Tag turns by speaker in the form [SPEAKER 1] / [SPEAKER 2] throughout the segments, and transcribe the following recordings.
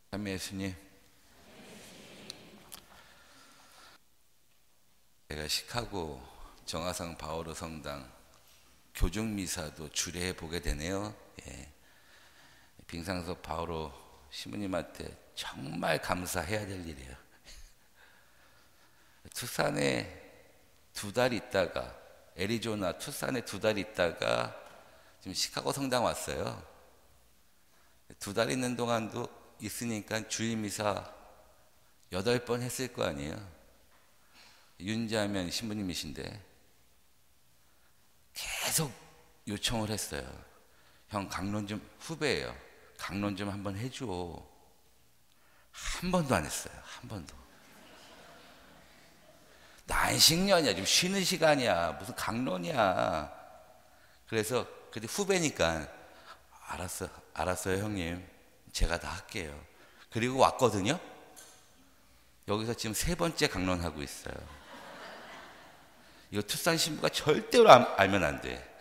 [SPEAKER 1] 참여 예수님, 제가 시카고 정화성 바오로 성당 교중미사도 주례해 보게 되네요. 예. 빙상석 바오로 시부님한테 정말 감사해야 될 일이에요. 투싼에 2달 있다가, 애리조나 투싼에 2달 있다가 지금 시카고 성당 왔어요. 2달 있는 동안도 있으니까 주일미사 8번 했을 거 아니에요. 윤자면 신부님이신데 계속 요청을 했어요. 형, 강론 좀, 후배예요. 강론 좀 한번 해줘. 한 번도 안 했어요. 한 번도. 난식년이야. 지금 쉬는 시간이야. 무슨 강론이야. 그래서 그때 후배니까 알았어요 형님. 제가 다 할게요. 그리고 왔거든요. 여기서 지금 3번째 강론하고 있어요. 이거 투싼 신부가 절대로 알면 안 돼.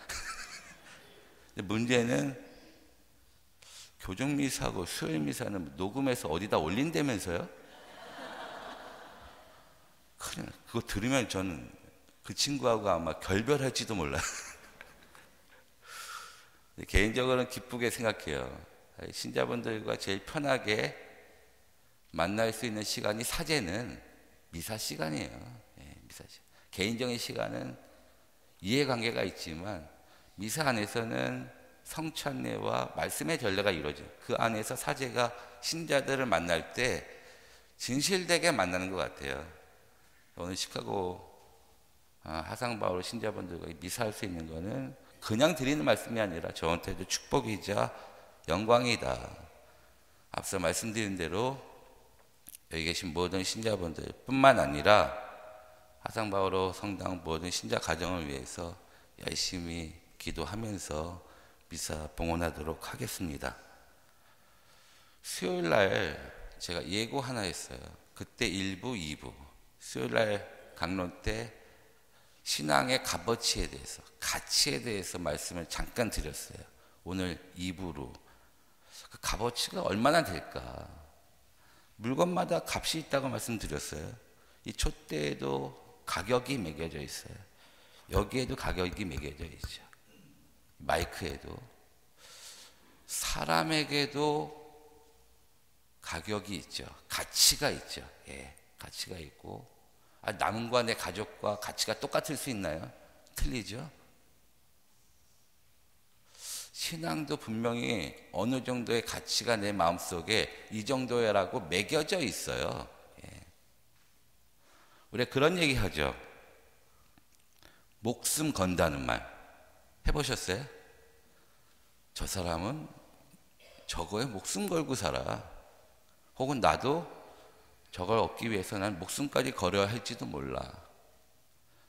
[SPEAKER 1] 근데 문제는 교정미사하고 수요일미사는 녹음해서 어디다 올린다면서요? 그거 들으면 저는 그 친구하고 아마 결별할지도 몰라요. 개인적으로는 기쁘게 생각해요. 신자분들과 제일 편하게 만날 수 있는 시간이 사제는 미사 시간이에요. 미사 시간. 개인적인 시간은 이해관계가 있지만 미사 안에서는 성찬례와 말씀의 전례가 이루어져요. 그 안에서 사제가 신자들을 만날 때 진실되게 만나는 것 같아요. 오늘 시카고 하상바오로 신자분들과 미사할 수 있는 거는 그냥 드리는 말씀이 아니라 저한테도 축복이자 영광이다. 앞서 말씀드린 대로 여기 계신 모든 신자분들 뿐만 아니라 하상바오로 성당 모든 신자 가정을 위해서 열심히 기도하면서 미사 봉헌하도록 하겠습니다. 수요일날 제가 예고 하나 했어요. 그때 1부, 2부. 수요일날 강론 때 신앙의 값어치에 대해서, 가치에 대해서 말씀을 잠깐 드렸어요. 오늘 2부로 그 값어치가 얼마나 될까? 물건마다 값이 있다고 말씀드렸어요. 이 촛대에도 가격이 매겨져 있어요. 여기에도 가격이 매겨져 있죠. 마이크에도. 사람에게도 가격이 있죠. 가치가 있죠. 가치가 있고. 남과 내 가족과 가치가 똑같을 수 있나요? 틀리죠. 신앙도 분명히 어느 정도의 가치가 내 마음속에 이 정도야라고 매겨져 있어요. 우리가 그런 얘기 하죠. 목숨 건다는 말 해보셨어요? 저 사람은 저거에 목숨 걸고 살아. 혹은 나도 저걸 얻기 위해서 난 목숨까지 걸어야 할지도 몰라.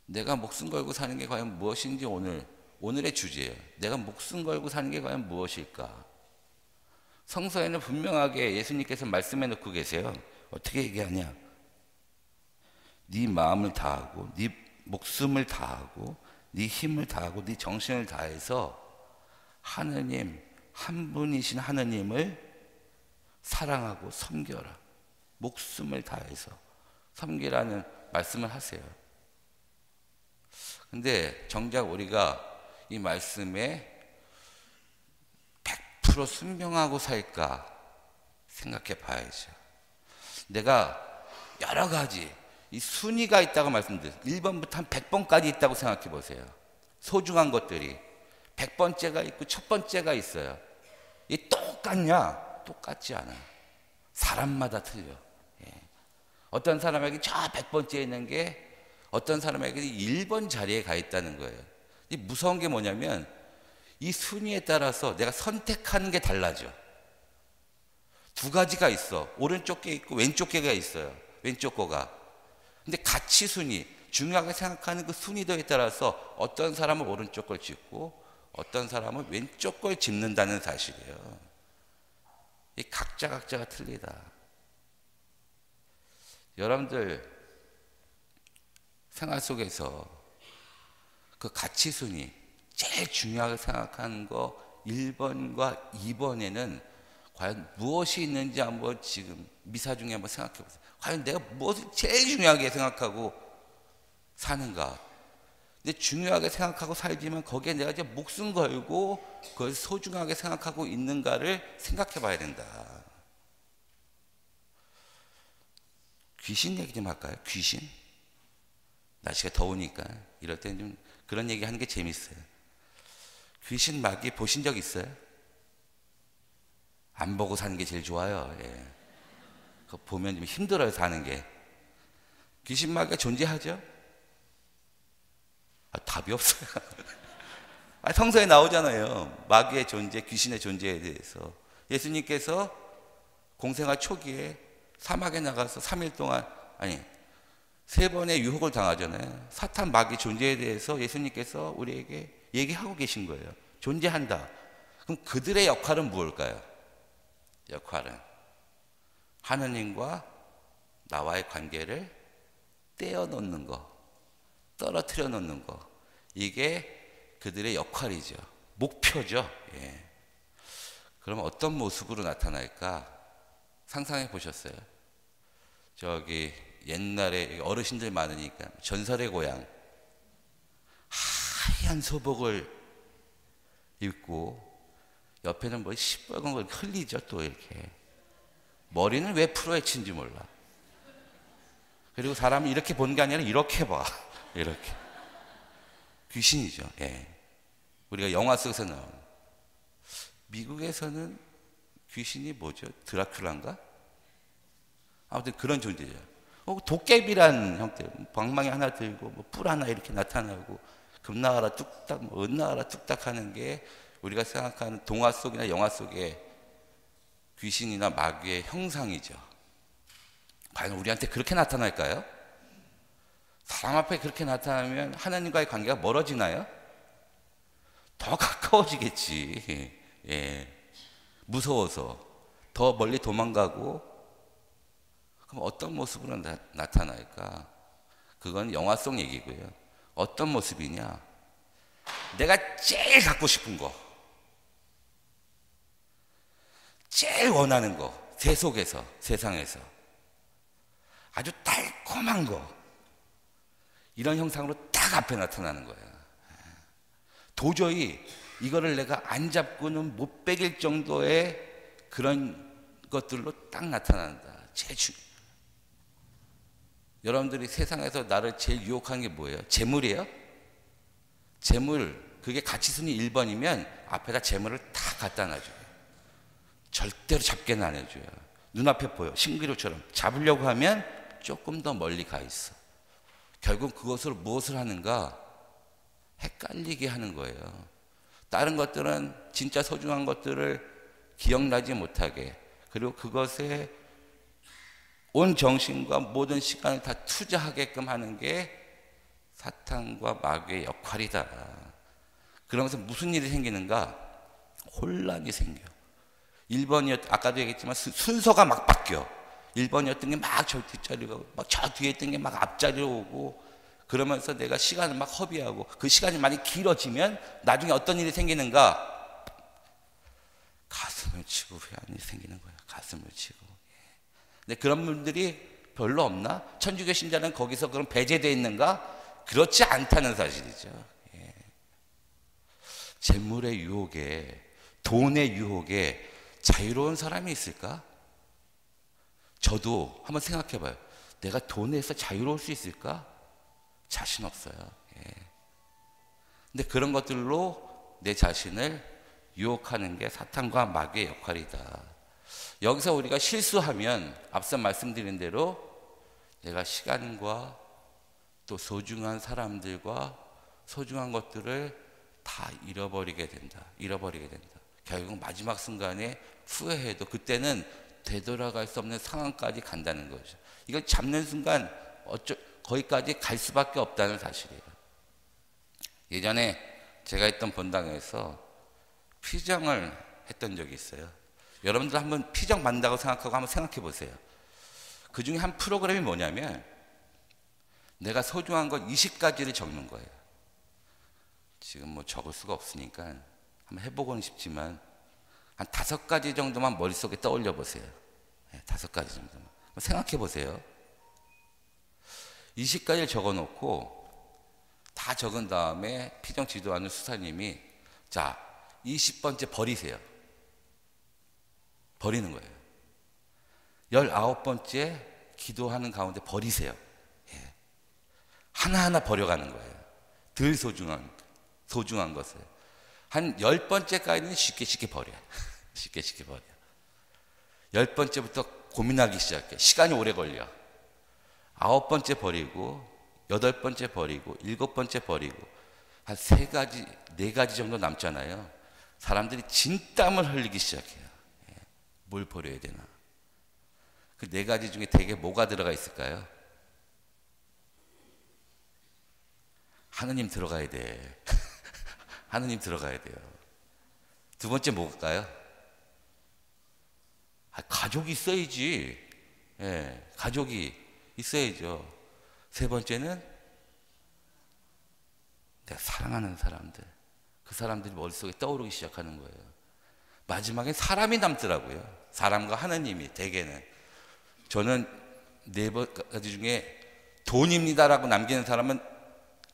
[SPEAKER 1] 내가 목숨 걸고 사는 게 과연 무엇인지 오늘의 주제예요. 내가 목숨 걸고 사는 게 과연 무엇일까? 성서에는 분명하게 예수님께서 말씀해 놓고 계세요. 어떻게 얘기하냐? 네 마음을 다하고 네 목숨을 다하고 네 힘을 다하고 네 정신을 다해서 하느님, 한 분이신 하느님을 사랑하고 섬겨라. 목숨을 다해서 섬기라는 말씀을 하세요. 근데 정작 우리가 이 말씀에 100% 순종하고 살까 생각해 봐야죠. 내가 여러 가지 이 순위가 있다고 말씀드렸어요. 1번부터 한 100번까지 있다고 생각해 보세요. 소중한 것들이 100번째가 있고 1000번째가 있어요. 이 똑같냐? 똑같지 않아요. 사람마다 틀려. 어떤 사람에게 저 100번째에 있는 게 어떤 사람에게 1번 자리에 가 있다는 거예요. 이 무서운 게 뭐냐면 이 순위에 따라서 내가 선택하는 게 달라져. 2가지가 있어. 오른쪽 게 있고 왼쪽 게가 있어요. 왼쪽 거가. 근데 가치 순위, 중요하게 생각하는 그 순위도에 따라서 어떤 사람은 오른쪽 걸 짚고 어떤 사람은 왼쪽 걸 짚는다는 사실이에요. 이 각자가 틀리다. 여러분들 생활 속에서 그 가치 순위 제일 중요하게 생각하는 거 1번과 2번에는 과연 무엇이 있는지 한번 지금 미사 중에 한번 생각해 보세요. 과연 내가 무엇을 제일 중요하게 생각하고 사는가? 근데 중요하게 생각하고 살지만 거기에 내가 이제 목숨 걸고 그걸 소중하게 생각하고 있는가를 생각해 봐야 된다. 귀신 얘기 좀 할까요? 귀신? 날씨가 더우니까 이럴 때는 좀 그런 얘기 하는 게 재밌어요. 귀신 마귀 보신 적 있어요? 안 보고 사는 게 제일 좋아요. 예. 그거 보면 좀 힘들어요, 사는 게. 귀신 마귀가 존재하죠? 답이 없어요. 성서에 나오잖아요. 마귀의 존재, 귀신의 존재에 대해서. 예수님께서 공생활 초기에 사막에 나가서 3일 동안, 3번의 유혹을 당하잖아요. 사탄 마귀 존재에 대해서 예수님께서 우리에게 얘기하고 계신 거예요. 존재한다. 그럼 그들의 역할은 무엇일까요? 역할은 하느님과 나와의 관계를 떼어놓는 거, 떨어뜨려 놓는 거. 이게 그들의 역할이죠. 목표죠. 예. 그럼 어떤 모습으로 나타날까? 상상해 보셨어요? 저기 옛날에 어르신들 많으니까 전설의 고향 하얀 소복을 입고 옆에는 뭐 시뻘건 걸 흘리죠. 또 이렇게 머리는 왜 풀어헤친지 몰라. 그리고 사람이 이렇게 보는 게 아니라 이렇게 봐. 이렇게 귀신이죠. 예. 우리가 영화 속에서 나오는. 미국에서는 귀신이 뭐죠? 드라큘라인가? 아무튼 그런 존재죠. 도깨비란 형태, 방망이 하나 들고 뭐 뿔 하나 이렇게 나타나고 금나가라 뚝딱, 뭐 은나가라 뚝딱 하는 게 우리가 생각하는 동화 속이나 영화 속의 귀신이나 마귀의 형상이죠. 과연 우리한테 그렇게 나타날까요? 사람 앞에 그렇게 나타나면 하나님과의 관계가 멀어지나요? 더 가까워지겠지. 예. 무서워서 더 멀리 도망가고. 그럼 어떤 모습으로 나타날까? 그건 영화 속 얘기고요. 어떤 모습이냐? 내가 제일 갖고 싶은 거, 제일 원하는 거, 세속에서, 세상에서 아주 달콤한 거, 이런 형상으로 딱 앞에 나타나는 거예요. 도저히 이거를 내가 안 잡고는 못 빼길 정도의 그런 것들로 딱 나타난다. 여러분들이 세상에서 나를 제일 유혹하는 게 뭐예요? 재물이에요? 재물, 그게 가치순위 1번이면 앞에다 재물을 다 갖다 놔줘요. 절대로 잡게는 안 해줘요. 눈앞에 보여. 신기루처럼. 잡으려고 하면 조금 더 멀리 가 있어. 결국 그것으로 무엇을 하는가? 헷갈리게 하는 거예요. 다른 것들은 진짜 소중한 것들을 기억나지 못하게, 그리고 그것에 온 정신과 모든 시간을 다 투자하게끔 하는 게 사탄과 마귀의 역할이다. 그러면서 무슨 일이 생기는가? 혼란이 생겨. 1번이었, 아까도 얘기했지만 순서가 막 바뀌어. 1번이었던 게 막 저 뒷자리로 가고, 막 저 뒤에 있던 게 막 앞자리로 오고, 그러면서 내가 시간을 막 허비하고, 그 시간이 많이 길어지면 나중에 어떤 일이 생기는가? 가슴을 치고 회한이 생기는 거야. 가슴을 치고. 근데 그런 분들이 별로 없나? 천주교 신자는 거기서 그럼 배제되어 있는가? 그렇지 않다는 사실이죠. 예. 재물의 유혹에, 돈의 유혹에 자유로운 사람이 있을까? 저도 한번 생각해 봐요. 내가 돈에서 자유로울 수 있을까? 자신 없어요. 예. 근데 그런 것들로 내 자신을 유혹하는 게 사탄과 마귀의 역할이다. 여기서 우리가 실수하면 앞서 말씀드린 대로 내가 시간과 또 소중한 사람들과 소중한 것들을 다 잃어버리게 된다. 잃어버리게 된다. 결국 마지막 순간에 후회해도 그때는 되돌아갈 수 없는 상황까지 간다는 거죠. 이걸 잡는 순간 거기까지 갈 수밖에 없다는 사실이에요. 예전에 제가 있던 본당에서 피정을 했던 적이 있어요. 여러분들 한번 피정 받는다고 생각하고 한번 생각해 보세요. 그 중에 한 프로그램이 뭐냐면 내가 소중한 것 20가지를 적는 거예요. 지금 뭐 적을 수가 없으니까 한번 해보고는 싶지만 한 5가지 정도만 머릿속에 떠올려 보세요. 5가지 정도만. 생각해 보세요. 20가지를 적어 놓고 다 적은 다음에 피정 지도하는 수사님이 자, 20번째 버리세요. 버리는 거예요. 19번째 기도하는 가운데 버리세요. 하나하나 버려가는 거예요. 덜 소중한 것을. 한 10번째까지는 쉽게 버려요. 쉽게 버려. 10번째부터 고민하기 시작해. 시간이 오래 걸려. 9번째 버리고, 8번째 버리고, 7번째 버리고, 한 3가지, 4가지 정도 남잖아요. 사람들이 진땀을 흘리기 시작해요. 뭘 버려야 되나? 그 4가지 중에 대개 뭐가 들어가 있을까요? 하느님 들어가야 돼. 하느님 들어가야 돼요. 2번째 뭘까요? 가족이 있어야지. 가족이 있어야죠. 3번째는 내가 사랑하는 사람들. 그 사람들이 머릿속에 떠오르기 시작하는 거예요. 마지막에 사람이 남더라고요. 사람과 하느님이 대개는. 저는 4가지 중에 돈입니다라고 남기는 사람은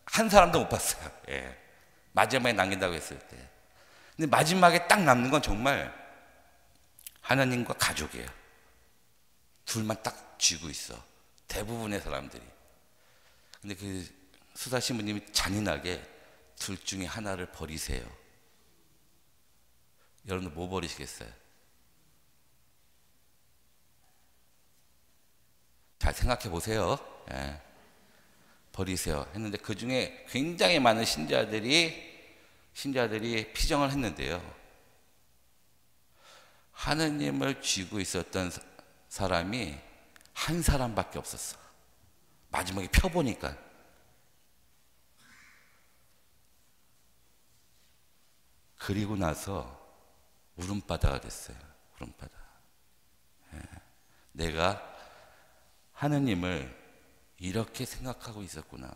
[SPEAKER 1] 한 사람도 못 봤어요. 마지막에 남긴다고 했을 때. 근데 마지막에 딱 남는 건 정말 하나님과 가족이에요. 둘만 딱 쥐고 있어. 대부분의 사람들이. 근데 그 수사신부님이 잔인하게 둘 중에 하나를 버리세요. 여러분들 뭐 버리시겠어요? 잘 생각해 보세요. 버리세요 했는데 그 중에 굉장히 많은 신자들이 피정을 했는데요. 하느님을 쥐고 있었던 사람이 한 사람밖에 없었어. 마지막에 펴보니까. 그리고 나서 울음바다가 됐어요. 울음바다. 내가 하느님을 이렇게 생각하고 있었구나.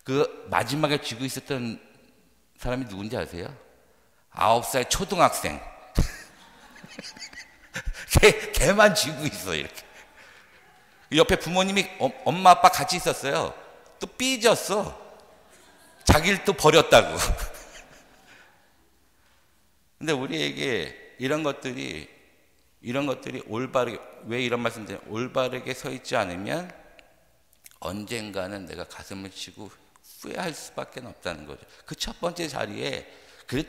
[SPEAKER 1] 그 마지막에 쥐고 있었던 사람이 누군지 아세요? 9살 초등학생. 걔만 쥐고 있어 이렇게. 옆에 부모님이 엄마 아빠 같이 있었어요. 또 삐졌어. 자기를 또 버렸다고. 근데 우리에게 이런 것들이 올바르게, 왜 이런 말씀 드려요? 올바르게 서 있지 않으면 언젠가는 내가 가슴을 치고 후회할 수밖에 없다는 거죠. 그 첫 번째 자리에, 그래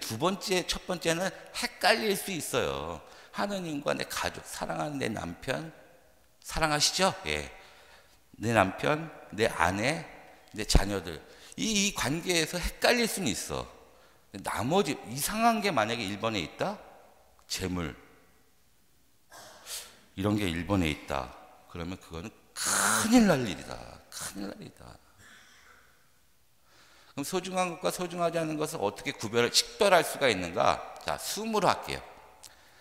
[SPEAKER 1] 첫 번째는 헷갈릴 수 있어요. 하느님과 내 가족, 사랑하는 내 남편, 사랑하시죠? 내 남편, 내 아내, 내 자녀들. 이 관계에서 헷갈릴 수는 있어. 나머지 이상한 게 만약에 1번에 있다? 재물. 이런 게 1번에 있다. 그러면 그거는 큰일 날 일이다. 큰일 날 일이다. 그럼 소중한 것과 소중하지 않은 것을 어떻게 식별할 수가 있는가? 자, 숨으로 할게요.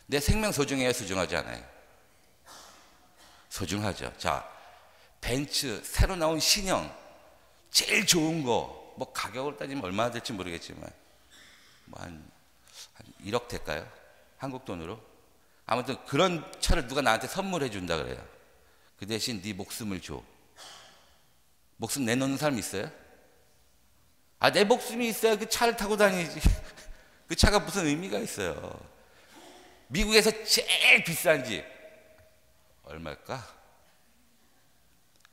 [SPEAKER 1] 내 생명 소중해요? 소중하지 않아요? 소중하죠. 자, 벤츠 새로 나온 신형 제일 좋은 거, 뭐 가격으로 따지면 얼마나 될지 모르겠지만 뭐 한 1억 될까요? 한국 돈으로? 아무튼 그런 차를 누가 나한테 선물해 준다 그래요. 그 대신 네 목숨을 줘. 목숨 내놓는 사람 있어요? 내 목숨이 있어야 그 차를 타고 다니지. 그 차가 무슨 의미가 있어요? 미국에서 제일 비싼 집 얼마일까?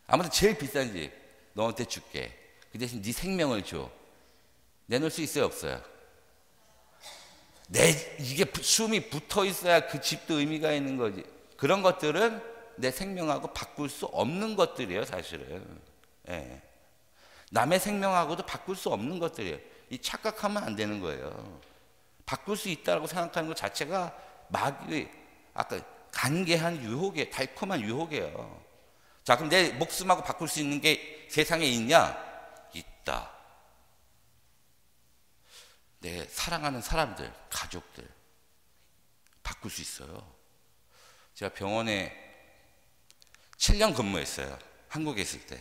[SPEAKER 1] 아무튼 제일 비싼 집 너한테 줄게. 그 대신 네 생명을 줘. 내놓을 수 있어요? 없어요? 이게 숨이 붙어 있어야 그 집도 의미가 있는 거지. 그런 것들은 내 생명하고 바꿀 수 없는 것들이에요, 사실은. 남의 생명하고도 바꿀 수 없는 것들이에요. 이 착각하면 안 되는 거예요. 바꿀 수 있다고 생각하는 것 자체가 마귀의 아까 간계한 유혹이에요. 달콤한 유혹이에요. 자, 그럼 내 목숨하고 바꿀 수 있는 게 세상에 있냐? 있다. 내 사랑하는 사람들, 가족들 바꿀 수 있어요. 제가 병원에 7년 근무했어요. 한국에 있을 때.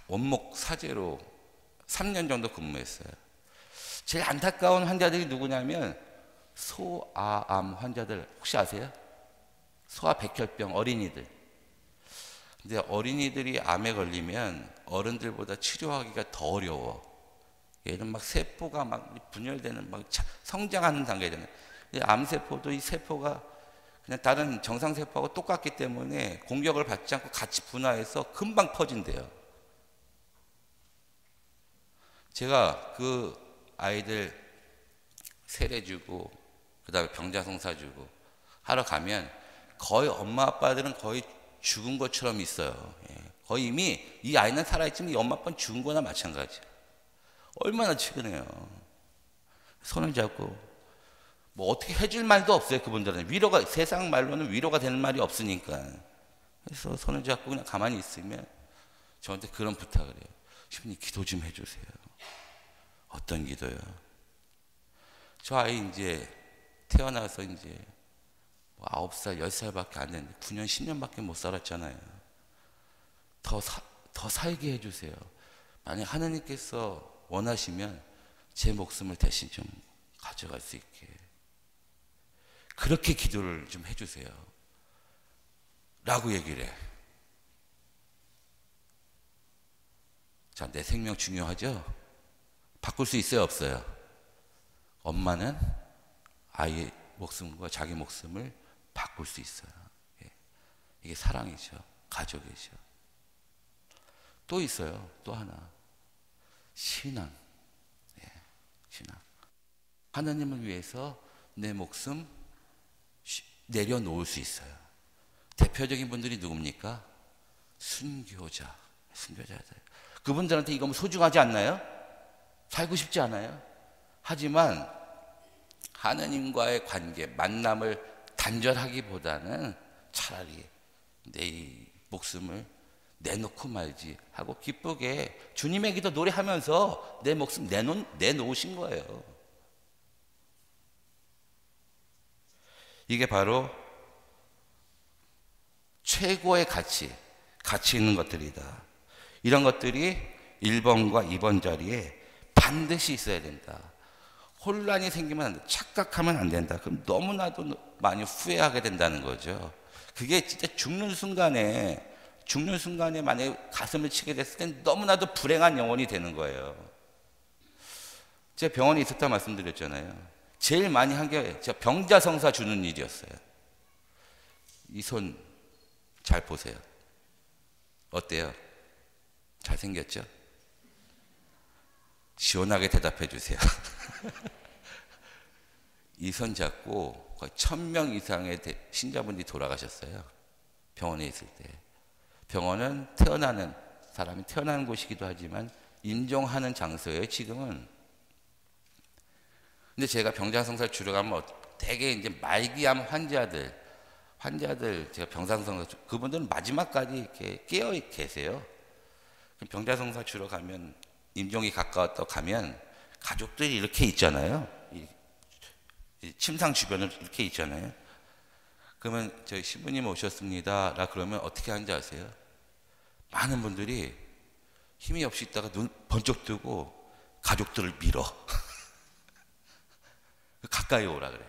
[SPEAKER 1] 원목 사제로 3년 정도 근무했어요. 제일 안타까운 환자들이 누구냐면 소아암 환자들 혹시 아세요? 소아백혈병 어린이들. 근데 어린이들이 암에 걸리면 어른들보다 치료하기가 더 어려워. 얘는 막 세포가 막 분열되는, 막 성장하는 단계에 되는. 암세포도 이 세포가 그냥 다른 정상세포하고 똑같기 때문에 공격을 받지 않고 같이 분화해서 금방 퍼진대요. 제가 그 아이들 세례 주고 그다음에 병자성사 주고 하러 가면 거의 엄마 아빠들은 거의 죽은 것처럼 있어요. 예. 거의 이미 이 아이는 살아있지만 이 엄마 아빠는 죽은 거나 마찬가지야. 얼마나 측은해요. 손을 잡고 뭐 어떻게 해줄 말도 없어요. 그분들은 위로가, 세상 말로는 위로가 되는 말이 없으니까. 그래서 손을 잡고 그냥 가만히 있으면 저한테 그런 부탁을 해요. 신부님 기도 좀 해주세요. 어떤 기도요? 저 아이 이제 태어나서 이제 9살, 10살밖에 안 됐는데 9년, 10년밖에 못 살았잖아요. 더 살게 해주세요. 만약 하나님께서 원하시면 제 목숨을 대신 좀 가져갈 수 있게 그렇게 기도를 좀 해주세요 라고 얘기를 해. 자, 내 생명 중요하죠? 바꿀 수 있어요, 없어요? 엄마는 아이의 목숨과 자기 목숨을 바꿀 수 있어요. 예. 이게 사랑이죠. 가족이죠. 또 있어요. 또 하나. 신앙. 예. 신앙. 하나님을 위해서 내 목숨 내려놓을 수 있어요. 대표적인 분들이 누굽니까? 순교자. 순교자들. 그분들한테 이거 소중하지 않나요? 살고 싶지 않아요? 하지만 하나님과의 관계, 만남을 단절하기보다는 차라리 내 목숨을 내놓고 말지 하고 기쁘게 주님의 기도 노래하면서 내 목숨 내놓으신 거예요. 이게 바로 최고의 가치 있는 것들이다. 이런 것들이 1번과 2번 자리에 반드시 있어야 된다. 혼란이 생기면 안 돼. 착각하면 안 된다. 그럼 너무나도 많이 후회하게 된다는 거죠. 그게 진짜 죽는 순간에 만약에 가슴을 치게 됐을 땐 너무나도 불행한 영혼이 되는 거예요. 제가 병원에 있었다 말씀드렸잖아요. 제일 많이 한 게 제가 병자성사 주는 일이었어요. 이 손 잘 보세요. 어때요? 잘생겼죠? 시원하게 대답해 주세요. 이 손 잡고 거의 1000명 이상의 신자분들이 돌아가셨어요. 병원에 있을 때. 병원은 사람이 태어나는 곳이기도 하지만 임종하는 장소예요, 지금은. 근데 제가 병자성사를 주러 가면 되게 이제 말기암 환자들 제가 병자성사 그분들은 마지막까지 이렇게 깨어 계세요. 병자성사 주러 가면 임종이 가까웠다 가면 가족들이 이렇게 있잖아요. 침상 주변을 이렇게 있잖아요. 그러면 저희 신부님 오셨습니다라 그러면 어떻게 하는지 아세요? 많은 분들이 힘이 없이 있다가 눈 번쩍 뜨고 가족들을 밀어. 가까이 오라 그래.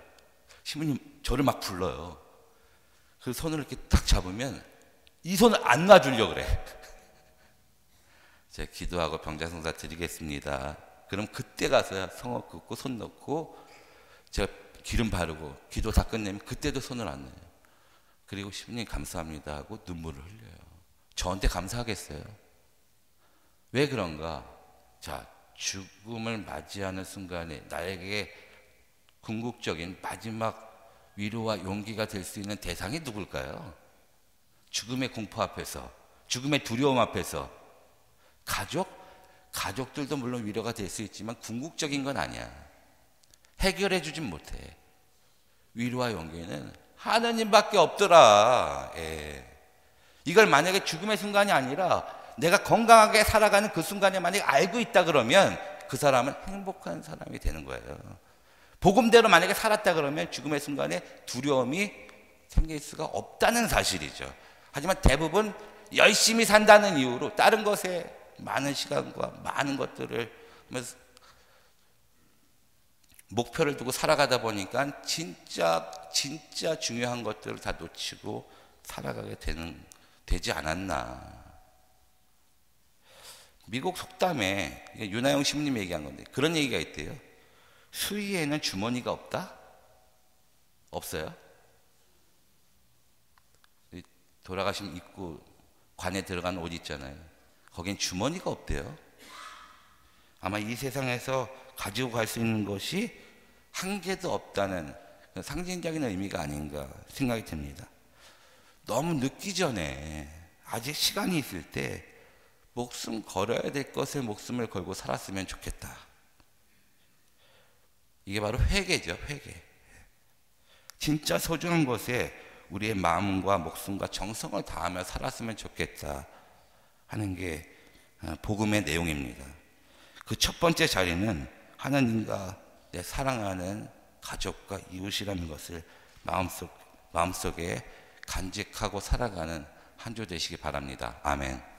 [SPEAKER 1] 신부님 저를 막 불러요. 그 손을 이렇게 딱 잡으면 이 손을 안 놔주려고 그래. 제가 기도하고 병자성사 드리겠습니다. 그럼 그때 가서야 성업 긋고 손 넣고 제가 기름 바르고 기도 다 끝내면 그때도 손을 안 넣어요. 그리고 신부님 감사합니다 하고 눈물을 흘려요. 저한테 감사하겠어요? 왜 그런가? 자, 죽음을 맞이하는 순간에 나에게 궁극적인 마지막 위로와 용기가 될 수 있는 대상이 누굴까요? 죽음의 공포 앞에서, 죽음의 두려움 앞에서 가족들도 물론 위로가 될 수 있지만 궁극적인 건 아니야. 해결해 주진 못해. 위로와 용기는 하나님밖에 없더라. 예. 이걸 만약에 죽음의 순간이 아니라 내가 건강하게 살아가는 그 순간에 만약에 알고 있다 그러면 그 사람은 행복한 사람이 되는 거예요. 복음대로 만약에 살았다 그러면 죽음의 순간에 두려움이 생길 수가 없다는 사실이죠. 하지만 대부분 열심히 산다는 이유로 다른 것에 많은 시간과 많은 것들을 목표를 두고 살아가다 보니까 진짜 중요한 것들을 다 놓치고 살아가게 되지 않았나. 미국 속담에 윤하영 신부님이 얘기한 건데 그런 얘기가 있대요. 수의에는 주머니가 없다? 없어요? 돌아가신 입구 관에 들어간 옷 있잖아요. 거긴 주머니가 없대요. 아마 이 세상에서 가지고 갈 수 있는 것이 한 개도 없다는 상징적인 의미가 아닌가 생각이 듭니다. 너무 늦기 전에 아직 시간이 있을 때 목숨 걸어야 될 것에 목숨을 걸고 살았으면 좋겠다. 이게 바로 회개죠, 회개. 진짜 소중한 것에 우리의 마음과 목숨과 정성을 다하며 살았으면 좋겠다 하는 게 복음의 내용입니다. 그 첫 번째 자리는 하나님과 내 사랑하는 가족과 이웃이라는 것을 마음속에 간직하고 살아가는 한 주 되시기 바랍니다. 아멘.